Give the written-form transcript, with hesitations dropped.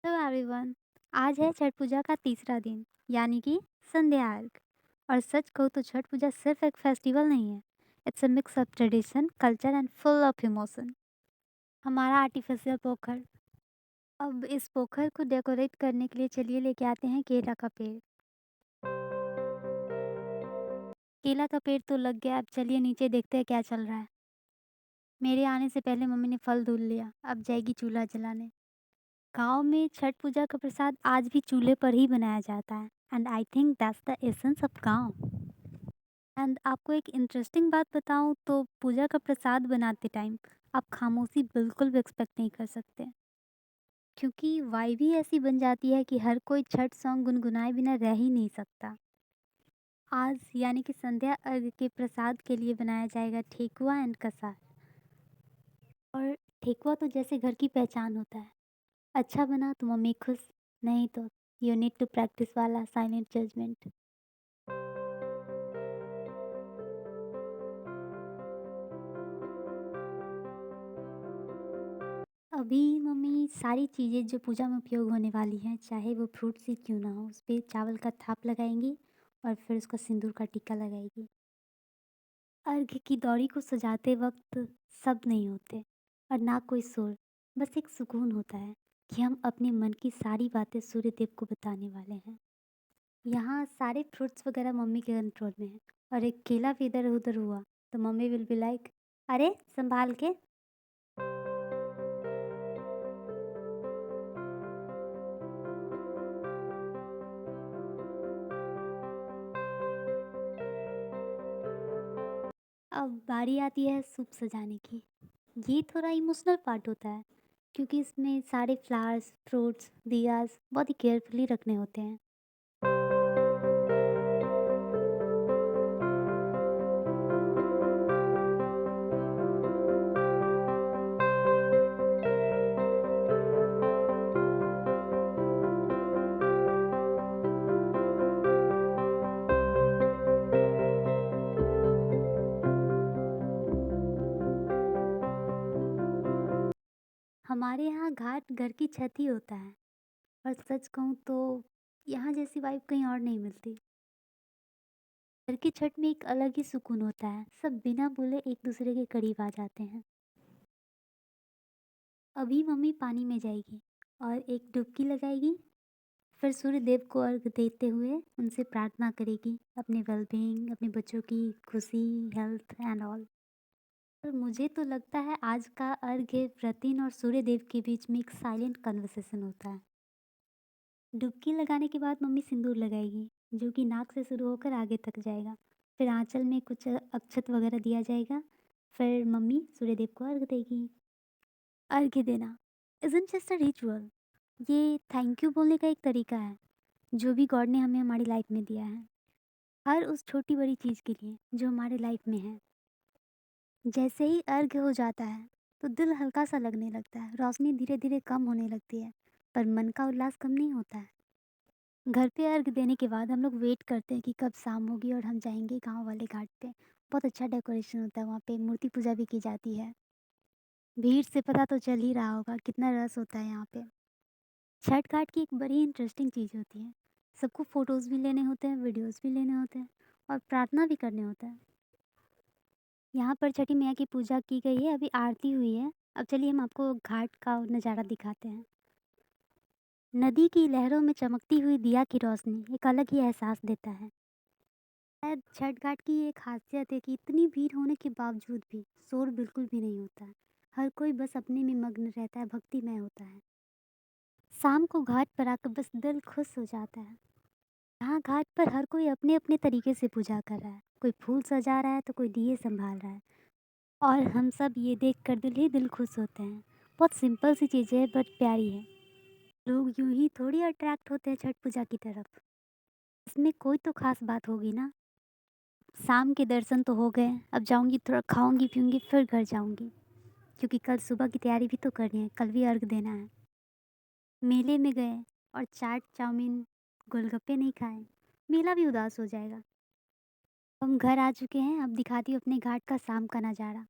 Hello everyone. आज है छठ पूजा का तीसरा दिन, यानी कि संध्या अर्घ। और सच कहूँ तो छठ पूजा सिर्फ एक फेस्टिवल नहीं है। It's a mix of tradition, culture and full of emotion. हमारा आर्टिफिशियल पोखर। अब इस पोखर को डेकोरेट करने के लिए चलिए लेके आते हैं केला का पेड़। केला का पेड़ तो लग गया, अब चलिए नीचे देखते हैं क्या चल रहा है। मेरे आने से पहले मम्मी ने फल धुल लिया, अब जाएगी चूल्हा जलाने। गाँव में छठ पूजा का प्रसाद आज भी चूल्हे पर ही बनाया जाता है, and I think that's the essence of गाँव। एंड आपको एक इंटरेस्टिंग बात बताऊँ तो पूजा का प्रसाद बनाते टाइम आप खामोशी बिल्कुल भी एक्सपेक्ट नहीं कर सकते, क्योंकि वाइब ही ऐसी बन जाती है कि हर कोई छठ सॉन्ग गुनगुनाए बिना रह ही नहीं सकता। आज यानी कि संध्या अर्घ के प्रसाद के लिए बनाया जाएगा ठेकुआ एंड कसार। और ठेकुआ तो जैसे घर की पहचान होता है। अच्छा बना तो मम्मी खुश, नहीं तो यू नीड टू प्रैक्टिस वाला साइलेंट जजमेंट। अभी मम्मी सारी चीज़ें जो पूजा में उपयोग होने वाली हैं, चाहे वो फ्रूट से क्यों ना हो, उस पे चावल का थाप लगाएंगी और फिर उसका सिंदूर का टिक्का लगाएगी। अर्घ की दौरी को सजाते वक्त शब्द नहीं होते और ना कोई सुर, बस एक सुकून होता है कि हम अपने मन की सारी बातें सूर्य देव को बताने वाले हैं। यहाँ सारे फ्रूट्स वगैरह मम्मी के कंट्रोल में है, और एक केला भी इधर उधर हुआ तो मम्मी विल बी लाइक, अरे संभाल के। अब बारी आती है सूप सजाने की। ये थोड़ा इमोशनल पार्ट होता है, क्योंकि इसमें सारे फ्लावर्स, फ्रूट्स, दियाज बहुत ही केयरफुली रखने होते हैं। हमारे यहाँ घाट घर की छत ही होता है, और सच कहूँ तो यहाँ जैसी वाइब कहीं और नहीं मिलती। घर की छत में एक अलग ही सुकून होता है, सब बिना बोले एक दूसरे के करीब आ जाते हैं। अभी मम्मी पानी में जाएगी और एक डुबकी लगाएगी, फिर सूर्य देव को अर्घ देते हुए उनसे प्रार्थना करेगी अपने वेलबींग, अपने बच्चों की खुशी, हेल्थ एंड ऑल। और मुझे तो लगता है आज का अर्घ्य व्रतिन और सूर्य देव के बीच में एक साइलेंट कन्वर्सेशन होता है। डुबकी लगाने के बाद मम्मी सिंदूर लगाएगी, जो कि नाक से शुरू होकर आगे तक जाएगा। फिर आंचल में कुछ अक्षत वगैरह दिया जाएगा। फिर मम्मी सूर्य देव को अर्घ देगी। अर्घ्य देना इज़न्ट जस्ट अ रिचुअल, ये थैंक यू बोलने का एक तरीका है, जो भी गॉड ने हमें हमारी लाइफ में दिया है, हर उस छोटी बड़ी चीज़ के लिए जो हमारे लाइफ में है। जैसे ही अर्घ्य हो जाता है तो दिल हल्का सा लगने लगता है, रोशनी धीरे धीरे कम होने लगती है, पर मन का उल्लास कम नहीं होता है। घर पे अर्घ देने के बाद हम लोग वेट करते हैं कि कब शाम होगी और हम जाएंगे गांव वाले घाट पे। बहुत अच्छा डेकोरेशन होता है वहाँ पे, मूर्ति पूजा भी की जाती है। भीड़ से पता तो चल ही रहा होगा कितना रस होता है यहाँ पे। छठ घाट की एक बड़ी इंटरेस्टिंग चीज़ होती है, सबको फ़ोटोज़ भी लेने होते हैं, वीडियोज़ भी लेने होते हैं, और प्रार्थना भी करने होता है। यहाँ पर छठी मैया की पूजा की गई है, अभी आरती हुई है। अब चलिए हम आपको घाट का नज़ारा दिखाते हैं। नदी की लहरों में चमकती हुई दिया की रोशनी एक अलग ही एहसास देता है। शायद छठ घाट की ये खासियत है कि इतनी भीड़ होने के बावजूद भी शोर बिल्कुल भी नहीं होता है। हर कोई बस अपने में मग्न रहता है, भक्तिमय होता है। शाम को घाट पर आकर बस दिल खुश हो जाता है। यहाँ घाट पर हर कोई अपने अपने तरीके से पूजा कर रहा है, कोई फूल सजा रहा है तो कोई दिए संभाल रहा है, और हम सब ये देख कर दिल ही दिल खुश होते हैं। बहुत सिंपल सी चीज़ें है बट प्यारी है। लोग यूं ही थोड़ी अट्रैक्ट होते हैं छठ पूजा की तरफ, इसमें कोई तो खास बात होगी ना। शाम के दर्शन तो हो गए, अब जाऊंगी थोड़ा खाऊंगी पीऊंगी फिर घर जाऊंगी, क्योंकि कल सुबह की तैयारी भी तो करनी है, कल भी अर्घ देना है। मेले में गए और चाट चाउमीन गोलगप्पे नहीं खाए, मेला भी उदास हो जाएगा। हम घर आ चुके हैं, अब दिखाती हूँ अपने घाट का शाम का नज़ारा।